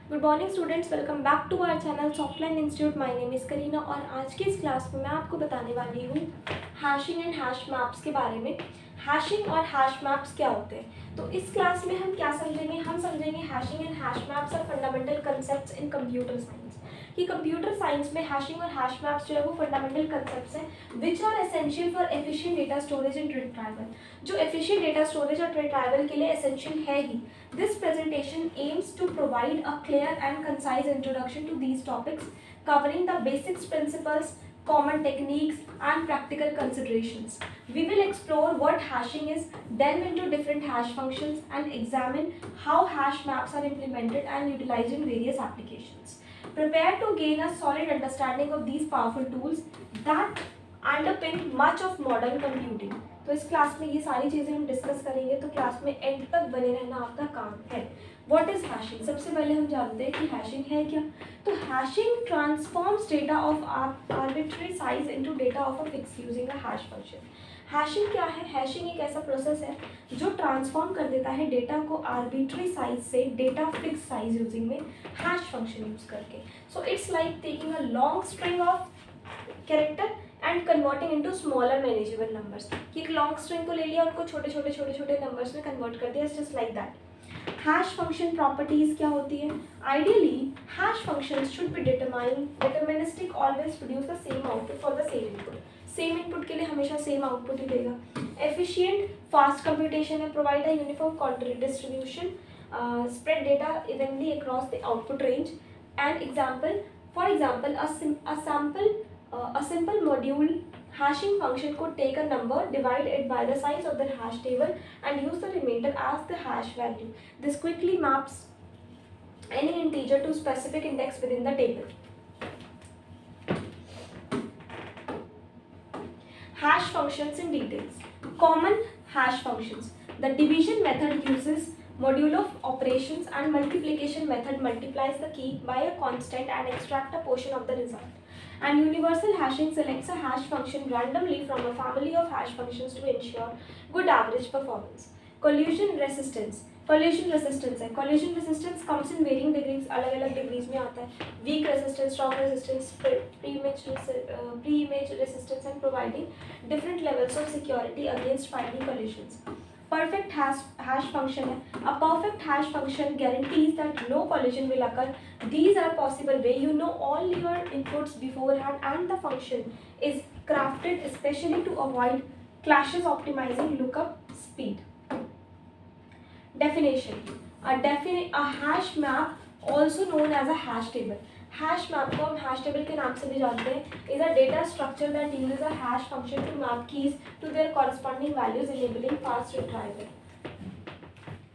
Good morning students, welcome back to our channel Softline institute. My name is Kareena और आज की इस class में मैं आपको बताने वाली हूँ हैशिंग एंड हैश मैप्स के बारे में। हैशिंग और हैश मैप्स क्या होते हैं, तो इस क्लास में हम क्या समझेंगे, हम समझेंगे hashing and hash maps are fundamental concepts in computer science. कि कंप्यूटर साइंस में हैशिंग और हैश मैप्स जो है वो फंडामेंटल कंसेप्ट्स हैं which are essential for efficient data storage and retrieval, जो एफिशिएंट डेटा स्टोरेज और रिट्राइवल के लिए एसेंशियल है ही। This presentation aims to provide a clear and concise introduction to these topics, covering the basics, principles, common techniques, and practical considerations. We will explore what hashing is, delve into different hash functions, and examine how hash maps are implemented and utilized in various applications. Prepare to gain a solid understanding of these powerful tools that underpin much of modern computing. तो इस class में ये सारी चीज़ें हम discuss करेंगे, तो class में एंड तक बने रहना आपका काम है। What is hashing? सबसे पहले हम जानते हैं कि हैशिंग है क्या। तो hashing transforms data of arbitrary size into data of a fix using a hash function. Hashing क्या है? हैशिंग एक ऐसा प्रोसेस है जो ट्रांसफॉर्म कर देता है डेटा को आर्बिट्ररी साइज से डेटा फिक्स साइज यूजिंग में हैश फंक्शन यूज करके। So it's like taking a long string of character and converting into smaller manageable numbers. कि एक लॉन्ग स्ट्रिंग को ले लिया, उनको छोटे छोटे नंबर्स में कन्वर्ट कर दिया, just like that. Hash function properties क्या होती है? Ideally hash functions should be deterministic, always produce the same output for the same input. Same input के लिए हमेशा सेम आउटपुट ही देगा। एफिशिएंट फास्ट कंप्यूटेशन है, provide a uniform distribution, spread data evenly across the output range. An example, for example, a simple module hashing function could take a number, divide it by the size of the hash table, and use the remainder as the hash value. This quickly maps any integer to specific index within the table. Hash functions in details. Common hash functions. The division method uses modulo operations and multiplication method multiplies the key by a constant and extract a portion of the result. And universal hashing selects a hash function randomly from a family of hash functions to ensure good average performance. Collision resistance. Collision resistance है, collision resistance comes in varying degrees, अलग अलग degrees में आता है। weak resistance, strong resistance, pre-image resistance and providing different levels of security against finding collisions. Perfect hash function है, a perfect hash function guarantees that no collision will occur. These are possible way you know all your inputs beforehand and the function is crafted especially to avoid clashes, optimizing lookup speed. Definition. A hash map also known as a hash table. Hash map को हम hash table के नाम से भी जानते हैं, is a data structure that uses a hash function to map keys to their corresponding values, enabling fast retrieval.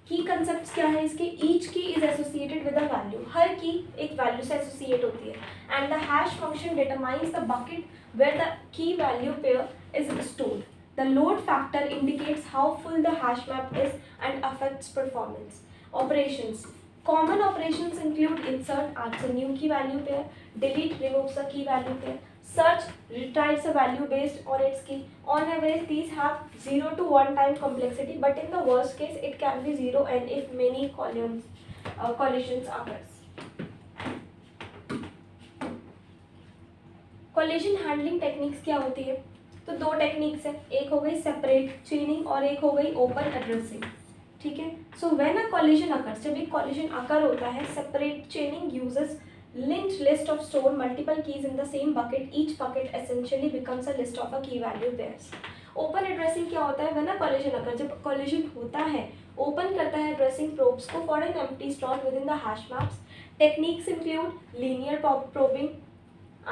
की concepts क्या है इसके? Each key is associated with a value. हर की एक value से associate होती है, and the hash function determines the bucket where the key value pair is stored. The load factor indicates how full the hash map is and affects performance. Operations. Common operations include insert, adds a new key value pair, delete, removes a key value pair, search, retrieves a value based on its key. On average, these have 0 to 1 time complexity, but in the worst case, it can be 0 and if many collisions occurs. Collision handling techniques क्या होती है? तो दो techniques है, एक हो गई separate चेनिंग और एक हो गई ओपन एड्रेसिंग। ठीक है, so when a collision occurs, जब एक कॉलिजन अकर होता है, separate चेनिंग uses linked list of stored multiple keys in the same bucket. Each bucket essentially becomes a list of a key value pairs. Open addressing क्या होता है? When a collision अकर, जब collision होता है, ओपन करता है एड्रेसिंग प्रोब्स को for an empty slot with in the hash maps. Techniques include linear probing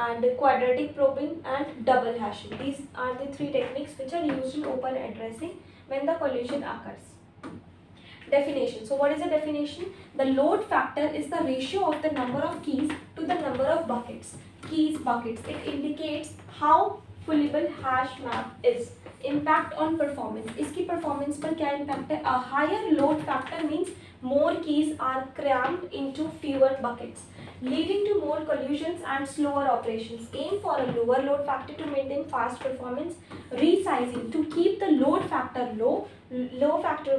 and quadratic probing and double hashing. These are the three techniques which are used in open addressing when the collision occurs. Definition. So what is the definition? The load factor is the ratio of the number of keys to the number of buckets. Keys, buckets. It indicates how fullable hash map is. Impact on performance. इसकी performance पर क्या impact है? A higher load factor means more keys are crammed into fewer buckets, leading to more collisions and slower operations. Aim for a lower load factor to maintain fast performance. Resizing to keep the load factor low. Load factor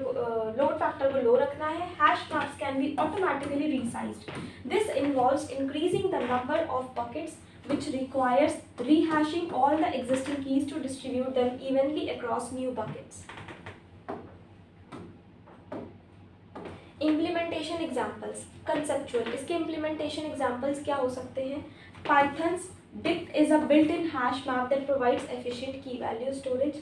को low रखना है. Hash maps can be automatically resized. This involves increasing the number of buckets, which requires rehashing all the existing keys to distribute them evenly across new buckets. Implementation examples. Conceptual. इसके implementation examples क्या हो सकते हैं? Python's dict is a built-in hash map that provides efficient key value storage.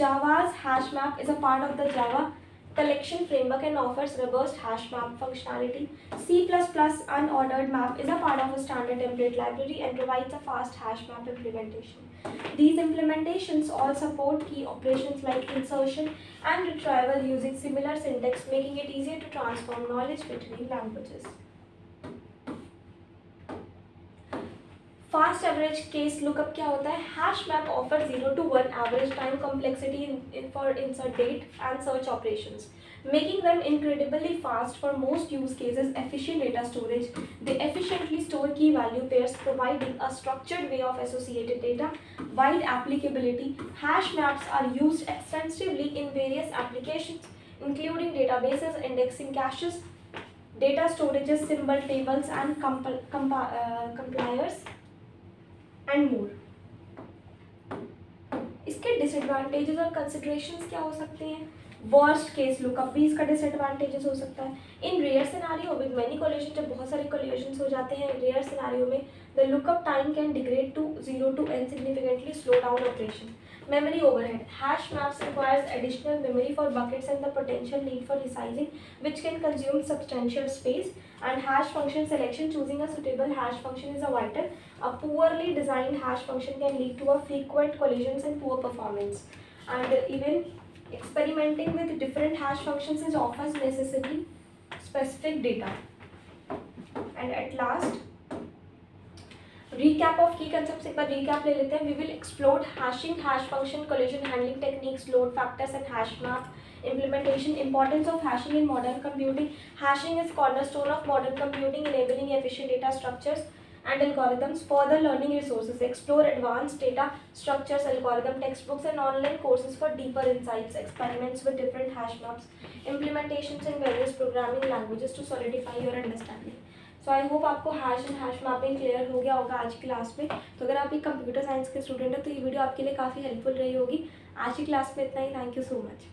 Java's hash map is a part of the Java collection framework and offers robust hash map functionality. C++ unordered map is a part of a standard template library and provides a fast hash map implementation. These implementations all support key operations like insertion and retrieval using similar syntax, making it easier to transform knowledge between languages. Fast average case lookup क्या होता है? Hash map offer 0 to 1 average time complexity for insert date and search operations, making them incredibly fast for most use cases. Efficient data storage. They efficiently store key value pairs, providing a structured way of associated data. Wide applicability. Hash maps are used extensively in various applications, including databases, indexing caches, data storages, symbol tables, and compilers. And more. इसके disadvantages और considerations क्या हो सकते हैं? Worst case lookup भी इसका disadvantages हो सकता है. In rare scenario with many collision, जब बहुत सारे कोलिजन्स हो जाते हैं रेयर सिनारियो में, the lookup time can degrade to 0 to n, significantly slow down operation. Memory overhead. Hash maps requires additional memory for buckets and the potential need for resizing, which can consume substantial space. And hash function selection. Choosing a suitable hash function is a vital. A poorly designed hash function can lead to a frequent collisions and poor performance. And even experimenting with different hash functions is offers necessarily specific data. And at last, recap of key concepts. एक बार recap ले लेते हैं. We will explore hashing, hash function, collision handling techniques, load factors and hash map implementation. Importance of hashing in modern computing. Hashing is cornerstone of modern computing, enabling efficient data structures and algorithms. Further learning resources. Explore advanced data structures, algorithm textbooks and online courses for deeper insights. Experiments with different hash maps. Implementations in various programming languages to solidify your understanding. So I hope आपको hash and hash mapping clear हो गया होगा आज की class में. तो अगर आप एक कंप्यूटर साइंस के स्टूडेंट हैं तो ये वीडियो आपके लिए काफ़ी हेल्पफुल रही होगी. आज की क्लास में इतना ही. Thank you so much.